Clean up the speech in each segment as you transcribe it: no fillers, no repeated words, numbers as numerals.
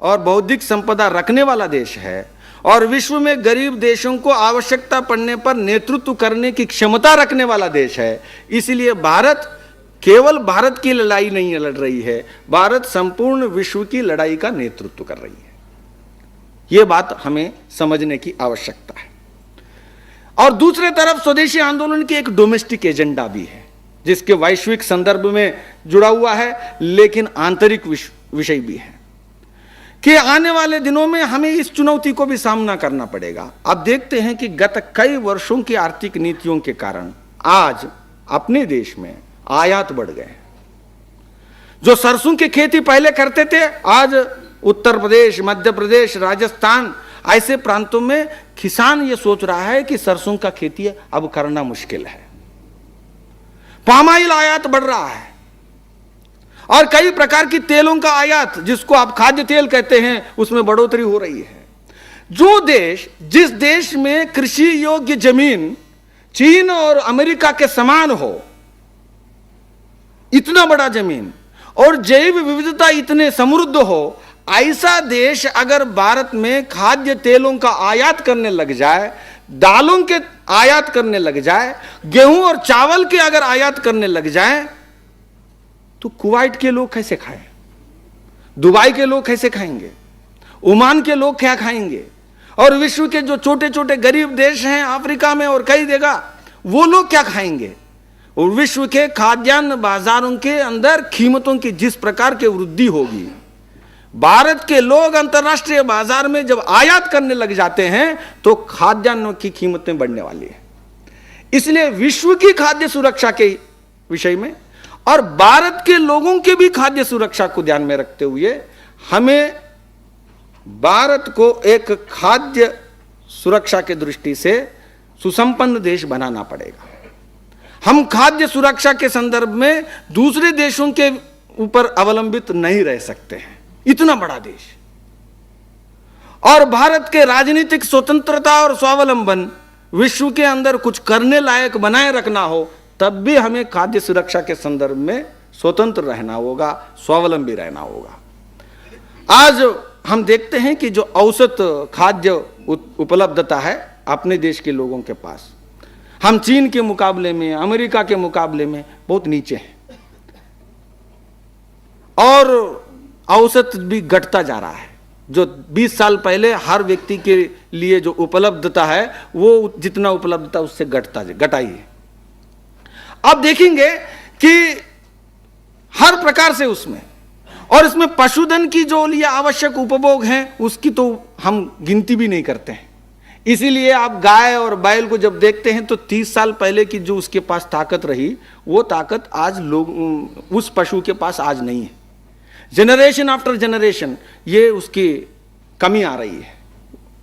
और बौद्धिक संपदा रखने वाला देश है और विश्व में गरीब देशों को आवश्यकता पड़ने पर नेतृत्व करने की क्षमता रखने वाला देश है। इसलिए भारत केवल भारत की लड़ाई नहीं लड़ रही है, भारत संपूर्ण विश्व की लड़ाई का नेतृत्व कर रही है। यह बात हमें समझने की आवश्यकता है। और दूसरे तरफ स्वदेशी आंदोलन की एक डोमेस्टिक एजेंडा भी है, जिसके वैश्विक संदर्भ में जुड़ा हुआ है, लेकिन आंतरिक विषय भी है कि आने वाले दिनों में हमें इस चुनौती को भी सामना करना पड़ेगा। अब देखते हैं कि गत कई वर्षों की आर्थिक नीतियों के कारण आज अपने देश में आयात बढ़ गए। जो सरसों की खेती पहले करते थे, आज उत्तर प्रदेश, मध्य प्रदेश, राजस्थान ऐसे प्रांतों में किसान ये सोच रहा है कि सरसों का खेती अब करना मुश्किल है। पाम ऑयल आयात बढ़ रहा है और कई प्रकार की तेलों का आयात, जिसको आप खाद्य तेल कहते हैं, उसमें बढ़ोतरी हो रही है। जिस देश में कृषि योग्य जमीन चीन और अमेरिका के समान हो, इतना बड़ा जमीन और जैव विविधता इतने समृद्ध हो, ऐसा देश अगर भारत में खाद्य तेलों का आयात करने लग जाए, दालों के आयात करने लग जाए, गेहूं और चावल के अगर आयात करने लग जाए, तो कुवैत के लोग कैसे खाएं? दुबई के लोग कैसे खाएंगे? ओमान के लोग क्या खाएंगे? और विश्व के जो छोटे छोटे गरीब देश हैं अफ्रीका में और कई जगह, वो लोग क्या खाएंगे? और विश्व के खाद्यान्न बाजारों के अंदर कीमतों की जिस प्रकार की वृद्धि होगी, भारत के लोग अंतर्राष्ट्रीय बाजार में जब आयात करने लग जाते हैं तो खाद्यान्नों की कीमतें बढ़ने वाली है। इसलिए विश्व की खाद्य सुरक्षा के विषय में और भारत के लोगों के भी खाद्य सुरक्षा को ध्यान में रखते हुए हमें भारत को एक खाद्य सुरक्षा की दृष्टि से सुसंपन्न देश बनाना पड़ेगा। हम खाद्य सुरक्षा के संदर्भ में दूसरे देशों के ऊपर अवलंबित नहीं रह सकते हैं, इतना बड़ा देश। और भारत के राजनीतिक स्वतंत्रता और स्वावलंबन विश्व के अंदर कुछ करने लायक बनाए रखना हो, तब भी हमें खाद्य सुरक्षा के संदर्भ में स्वतंत्र रहना होगा, स्वावलंबी रहना होगा। आज हम देखते हैं कि जो औसत खाद्य उपलब्धता है अपने देश के लोगों के पास, हम चीन के मुकाबले में, अमेरिका के मुकाबले में बहुत नीचे हैं और औसत भी घटता जा रहा है। जो 20 साल पहले हर व्यक्ति के लिए जो उपलब्धता है, वो जितना उपलब्धता उससे घटाई है। अब देखेंगे कि हर प्रकार से उसमें, और इसमें पशुधन की जो लिए आवश्यक उपभोग हैं उसकी तो हम गिनती भी नहीं करते हैं। इसीलिए आप गाय और बैल को जब देखते हैं तो 30 साल पहले की जो उसके पास ताकत रही, वो ताकत आज लोग उस पशु के पास आज नहीं है। जनरेशन आफ्टर जनरेशन ये उसकी कमी आ रही है,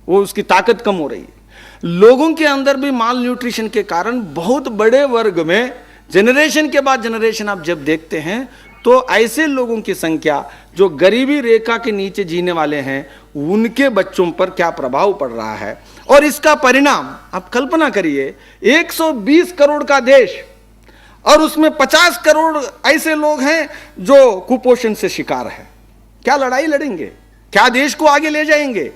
वो उसकी ताकत कम हो रही है। लोगों के अंदर भी माल न्यूट्रिशन के कारण बहुत बड़े वर्ग में जनरेशन के बाद जनरेशन आप जब देखते हैं तो ऐसे लोगों की संख्या जो गरीबी रेखा के नीचे जीने वाले हैं, उनके बच्चों पर क्या प्रभाव पड़ रहा है। और इसका परिणाम आप कल्पना करिए, 120 करोड़ का देश और उसमें 50 करोड़ ऐसे लोग हैं जो कुपोषण से शिकार है। क्या लड़ाई लड़ेंगे? क्या देश को आगे ले जाएंगे?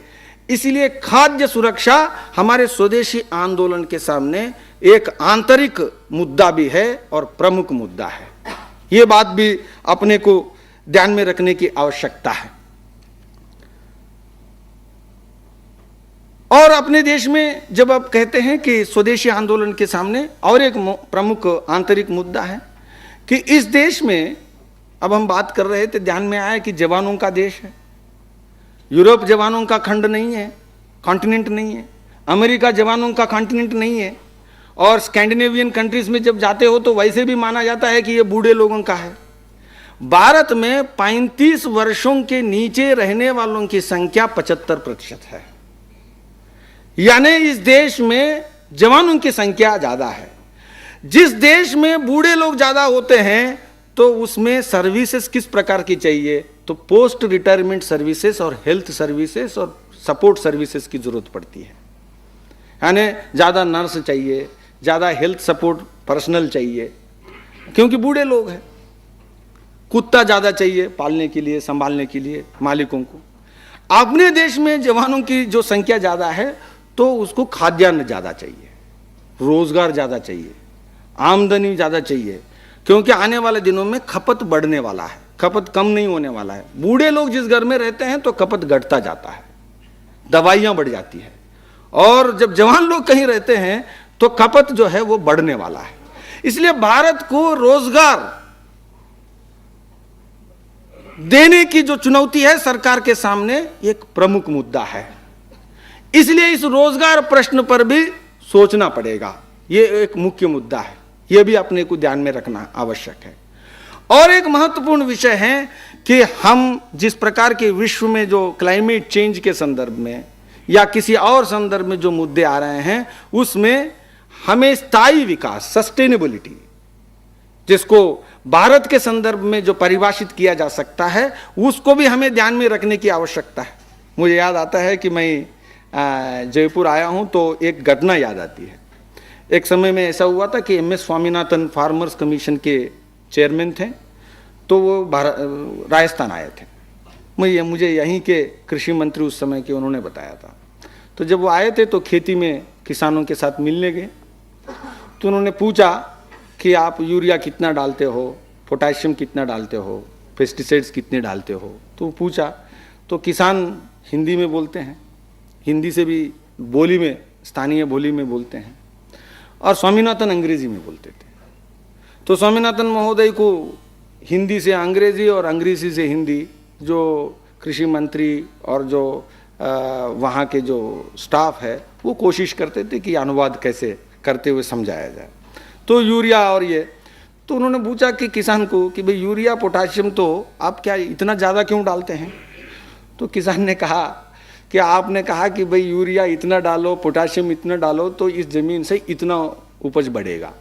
इसीलिए खाद्य सुरक्षा हमारे स्वदेशी आंदोलन के सामने एक आंतरिक मुद्दा भी है और प्रमुख मुद्दा है। यह बात भी अपने को ध्यान में रखने की आवश्यकता है। और अपने देश में जब आप कहते हैं कि स्वदेशी आंदोलन के सामने और एक प्रमुख आंतरिक मुद्दा है कि इस देश में, अब हम बात कर रहे थे, ध्यान में आया कि जवानों का देश है। यूरोप जवानों का खंड नहीं है, कॉन्टिनेंट नहीं है। अमेरिका जवानों का कॉन्टिनेंट नहीं है। और स्कैंडिनेवियन कंट्रीज में जब जाते हो तो वैसे भी माना जाता है कि ये बूढ़े लोगों का है। भारत में 35 वर्षों के नीचे रहने वालों की संख्या 75% है, यानी इस देश में जवानों की संख्या ज्यादा है। जिस देश में बूढ़े लोग ज्यादा होते हैं तो उसमें सर्विसेज किस प्रकार की चाहिए? तो पोस्ट रिटायरमेंट सर्विसेज और हेल्थ सर्विसेज और सपोर्ट सर्विसेज की जरूरत पड़ती है। यानी ज़्यादा नर्स चाहिए, ज़्यादा हेल्थ सपोर्ट पर्सनल चाहिए, क्योंकि बूढ़े लोग हैं। कुत्ता ज़्यादा चाहिए पालने के लिए, संभालने के लिए मालिकों को। अपने देश में जवानों की जो संख्या ज़्यादा है तो उसको खाद्यान्न ज़्यादा चाहिए, रोजगार ज़्यादा चाहिए, आमदनी ज़्यादा चाहिए, क्योंकि आने वाले दिनों में खपत बढ़ने वाला है, खपत कम नहीं होने वाला है। बूढ़े लोग जिस घर में रहते हैं तो खपत घटता जाता है, दवाइयाँ बढ़ जाती है, और जब जवान लोग कहीं रहते हैं तो खपत जो है वो बढ़ने वाला है। इसलिए भारत को रोजगार देने की जो चुनौती है सरकार के सामने एक प्रमुख मुद्दा है। इसलिए इस रोजगार प्रश्न पर भी सोचना पड़ेगा, ये एक मुख्य मुद्दा है, ये भी अपने को ध्यान में रखना आवश्यक है। और एक महत्वपूर्ण विषय है कि हम जिस प्रकार के विश्व में जो क्लाइमेट चेंज के संदर्भ में या किसी और संदर्भ में जो मुद्दे आ रहे हैं, उसमें हमें स्थायी विकास, सस्टेनेबिलिटी, जिसको भारत के संदर्भ में जो परिभाषित किया जा सकता है, उसको भी हमें ध्यान में रखने की आवश्यकता है। मुझे याद आता है कि मैं जयपुर आया हूं तो एक घटना याद आती है। एक समय में ऐसा हुआ था कि एम.एस. स्वामीनाथन फार्मर्स कमीशन के चेयरमैन थे, तो वो राजस्थान आए थे। मुझे यहीं के कृषि मंत्री उस समय के उन्होंने बताया था। तो जब वो आए थे तो खेती में किसानों के साथ मिलने गए, तो उन्होंने पूछा कि आप यूरिया कितना डालते हो, पोटाशियम कितना डालते हो, पेस्टिसाइड्स कितने डालते हो। तो पूछा तो किसान हिंदी में बोलते हैं, हिंदी से भी बोली में, स्थानीय बोली में बोलते हैं, और स्वामीनाथन अंग्रेजी में बोलते थे। तो स्वामीनाथन महोदय को हिंदी से अंग्रेजी और अंग्रेजी से हिंदी जो कृषि मंत्री और जो वहाँ के जो स्टाफ है वो कोशिश करते थे कि अनुवाद कैसे करते हुए समझाया जाए। तो यूरिया और ये, तो उन्होंने पूछा कि किसान को कि भाई यूरिया पोटाशियम तो आप क्या इतना ज़्यादा क्यों डालते हैं। तो किसान ने कहा कि आपने कहा कि भाई यूरिया इतना डालो, पोटाशियम इतना डालो तो इस ज़मीन से इतना उपज बढ़ेगा।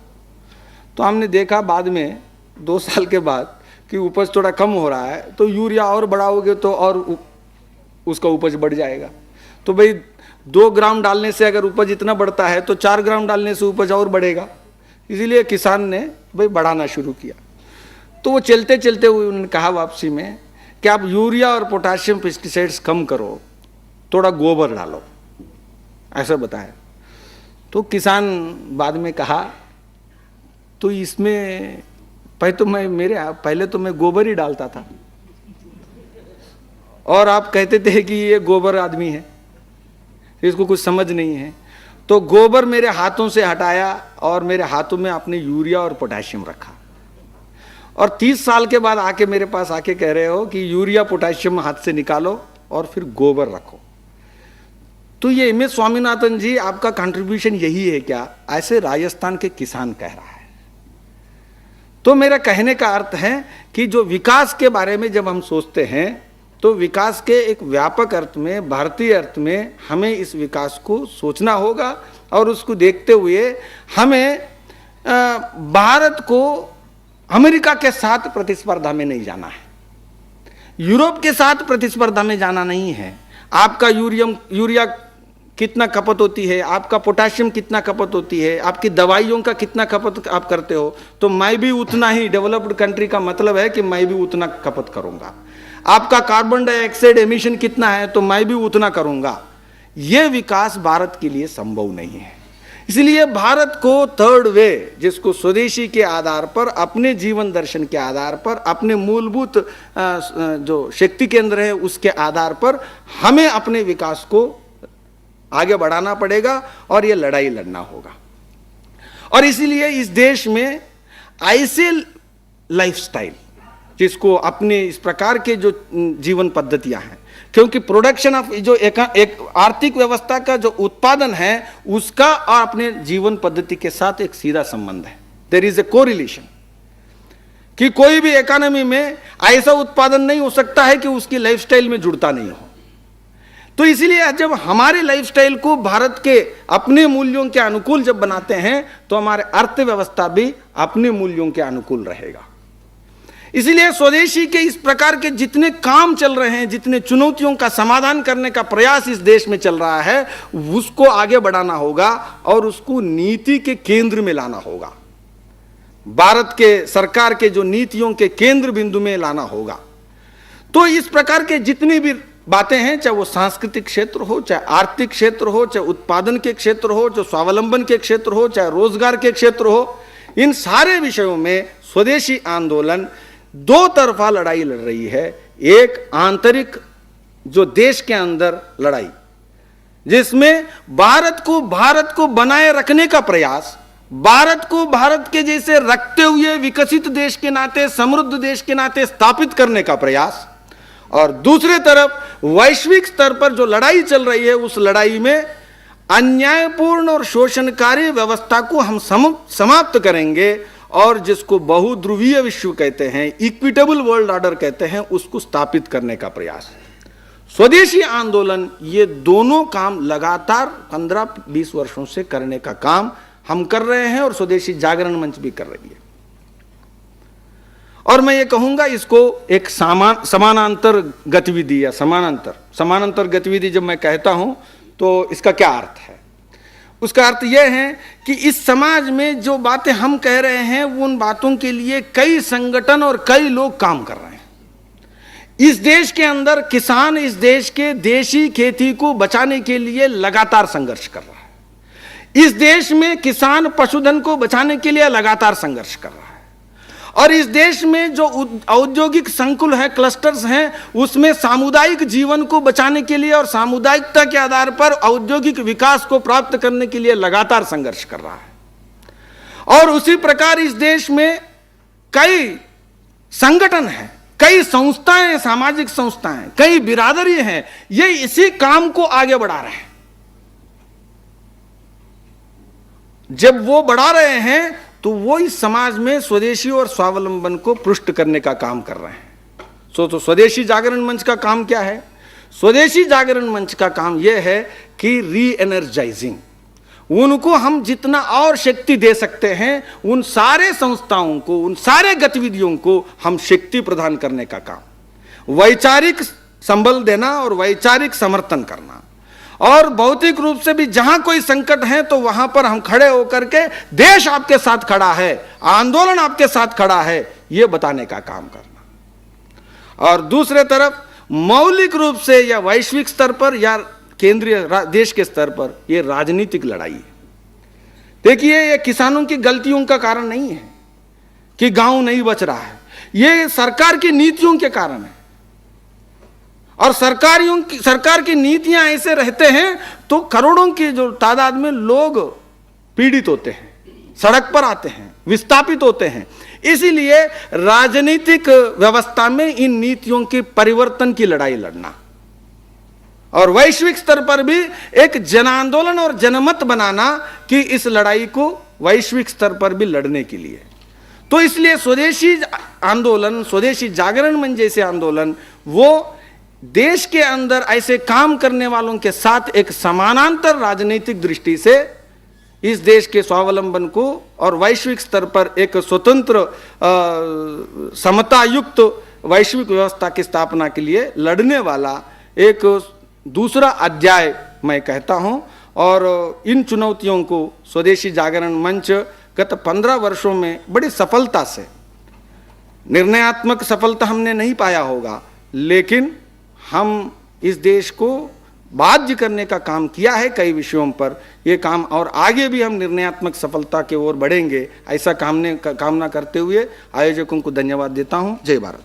तो हमने देखा बाद में 2 साल के बाद कि उपज थोड़ा कम हो रहा है, तो यूरिया और बढ़ाओगे तो और उसका उपज बढ़ जाएगा। तो भाई 2 ग्राम डालने से अगर उपज इतना बढ़ता है तो 4 ग्राम डालने से उपज और बढ़ेगा। इसीलिए किसान ने भाई बढ़ाना शुरू किया। तो वो चलते चलते हुए उन्होंने कहा वापसी में कि आप यूरिया और पोटाशियम पेस्टिसाइड्स कम करो, थोड़ा गोबर डालो, ऐसा बताया। तो किसान बाद में कहा तो इसमें पहले तो मैं गोबर ही डालता था, और आप कहते थे कि ये गोबर आदमी है, इसको कुछ समझ नहीं है। तो गोबर मेरे हाथों से हटाया और मेरे हाथों में आपने यूरिया और पोटाशियम रखा, और 30 साल के बाद आके मेरे पास आके कह रहे हो कि यूरिया पोटाशियम हाथ से निकालो और फिर गोबर रखो। तो ये एम.एस. स्वामीनाथन जी, आपका कंट्रीब्यूशन यही है क्या? ऐसे राजस्थान के किसान कह रहा है। तो मेरा कहने का अर्थ है कि जो विकास के बारे में जब हम सोचते हैं तो विकास के एक व्यापक अर्थ में, भारतीय अर्थ में हमें इस विकास को सोचना होगा, और उसको देखते हुए हमें भारत को अमेरिका के साथ प्रतिस्पर्धा में नहीं जाना है, यूरोप के साथ प्रतिस्पर्धा में जाना नहीं है। आपका यूरिया कितना खपत होती है, आपका पोटाशियम कितना खपत होती है, आपकी दवाइयों का कितना खपत आप करते हो, तो मैं भी उतना ही, डेवलप्ड कंट्री का मतलब है कि मैं भी उतना खपत करूंगा। आपका कार्बन डाइऑक्साइड एमिशन कितना है तो मैं भी उतना करूंगा। यह विकास भारत के लिए संभव नहीं है। इसलिए भारत को थर्ड वे, जिसको स्वदेशी के आधार पर, अपने जीवन दर्शन के आधार पर, अपने मूलभूत जो शक्ति केंद्र है उसके आधार पर हमें अपने विकास को आगे बढ़ाना पड़ेगा, और ये लड़ाई लड़ना होगा। और इसीलिए इस देश में ऐसे लाइफस्टाइल, जिसको अपने इस प्रकार के जो जीवन पद्धतियां हैं, क्योंकि प्रोडक्शन ऑफ जो एक आर्थिक व्यवस्था का जो उत्पादन है उसका और अपने जीवन पद्धति के साथ एक सीधा संबंध है। देयर इज ए कोरिलेशन, कि कोई भी इकोनॉमी में ऐसा उत्पादन नहीं हो सकता है कि उसकी लाइफस्टाइल में जुड़ता नहीं हो। तो इसीलिए जब हमारे लाइफस्टाइल को भारत के अपने मूल्यों के अनुकूल जब बनाते हैं तो हमारे अर्थव्यवस्था भी अपने मूल्यों के अनुकूल रहेगा। इसलिए स्वदेशी के इस प्रकार के जितने काम चल रहे हैं, जितने चुनौतियों का समाधान करने का प्रयास इस देश में चल रहा है, उसको आगे बढ़ाना होगा और उसको नीति के केंद्र में लाना होगा, भारत के सरकार के जो नीतियों के केंद्र बिंदु में लाना होगा। तो इस प्रकार के जितने भी बातें हैं, चाहे वो सांस्कृतिक क्षेत्र हो, चाहे आर्थिक क्षेत्र हो, चाहे उत्पादन के क्षेत्र हो, चाहे स्वावलंबन के क्षेत्र हो, चाहे रोजगार के क्षेत्र हो, इन सारे विषयों में स्वदेशी आंदोलन दो तरफा लड़ाई लड़ रही है। एक आंतरिक जो देश के अंदर लड़ाई, जिसमें भारत को बनाए रखने का प्रयास, भारत को भारत के जैसे रखते हुए विकसित देश के नाते, समृद्ध देश के नाते स्थापित करने का प्रयास, और दूसरे तरफ वैश्विक स्तर पर जो लड़ाई चल रही है, उस लड़ाई में अन्यायपूर्ण और शोषणकारी व्यवस्था को हम समाप्त करेंगे और जिसको बहुध्रुवीय विश्व कहते हैं, इक्विटेबल वर्ल्ड ऑर्डर कहते हैं, उसको स्थापित करने का प्रयास। स्वदेशी आंदोलन ये दोनों काम लगातार 15-20 वर्षों से करने का काम हम कर रहे हैं और स्वदेशी जागरण मंच भी कर रही है। और मैं ये कहूंगा, इसको एक समानांतर गतिविधि या समानांतर गतिविधि जब मैं कहता हूं तो इसका क्या अर्थ है? उसका अर्थ यह है कि इस समाज में जो बातें हम कह रहे हैं, उन बातों के लिए कई संगठन और कई लोग काम कर रहे हैं। इस देश के अंदर किसान इस देश के देशी खेती को बचाने के लिए लगातार संघर्ष कर रहा है। इस देश में किसान पशुधन को बचाने के लिए लगातार संघर्ष कर रहा है। और इस देश में जो औद्योगिक संकुल है, क्लस्टर्स हैं, उसमें सामुदायिक जीवन को बचाने के लिए और सामुदायिकता के आधार पर औद्योगिक विकास को प्राप्त करने के लिए लगातार संघर्ष कर रहा है। और उसी प्रकार इस देश में कई संगठन हैं, कई संस्थाएं हैं, सामाजिक संस्थाएं, कई बिरादरी हैं, ये इसी काम को आगे बढ़ा रहे हैं। जब वो बढ़ा रहे हैं तो वो इस समाज में स्वदेशी और स्वावलंबन को पुष्ट करने का काम कर रहे हैं। तो स्वदेशी जागरण मंच का काम क्या है? स्वदेशी जागरण मंच का काम यह है कि री एनर्जाइजिंग, उनको हम जितना और शक्ति दे सकते हैं, उन सारे संस्थाओं को, उन सारे गतिविधियों को हम शक्ति प्रदान करने का काम, वैचारिक संबल देना और वैचारिक समर्थन करना, और भौतिक रूप से भी जहां कोई संकट है तो वहां पर हम खड़े होकर के देश आपके साथ खड़ा है, आंदोलन आपके साथ खड़ा है, यह बताने का काम करना। और दूसरे तरफ मौलिक रूप से या वैश्विक स्तर पर या केंद्रीय देश के स्तर पर यह राजनीतिक लड़ाई है। देखिए, ये किसानों की गलतियों का कारण नहीं है कि गांव नहीं बच रहा है, ये सरकार की नीतियों के कारण है। और सरकार की नीतियां ऐसे रहते हैं तो करोड़ों की जो तादाद में लोग पीड़ित होते हैं, सड़क पर आते हैं, विस्थापित होते हैं। इसीलिए राजनीतिक व्यवस्था में इन नीतियों के परिवर्तन की लड़ाई लड़ना और वैश्विक स्तर पर भी एक जन आंदोलन और जनमत बनाना कि इस लड़ाई को वैश्विक स्तर पर भी लड़ने के लिए। तो इसलिए स्वदेशी आंदोलन, स्वदेशी जागरण मंच जैसे आंदोलन, वो देश के अंदर ऐसे काम करने वालों के साथ एक समानांतर राजनीतिक दृष्टि से इस देश के स्वावलंबन को और वैश्विक स्तर पर एक स्वतंत्र समतायुक्त वैश्विक व्यवस्था की स्थापना के लिए लड़ने वाला एक दूसरा अध्याय मैं कहता हूं। और इन चुनौतियों को स्वदेशी जागरण मंच गत 15 वर्षों में बड़ी सफलता से, निर्णयात्मक सफलता हमने नहीं पाया होगा, लेकिन हम इस देश को बाध्य करने का काम किया है कई विषयों पर। ये काम और आगे भी हम निर्णयात्मक सफलता की ओर बढ़ेंगे, ऐसा कामना करते हुए आयोजकों को धन्यवाद देता हूं। जय भारत।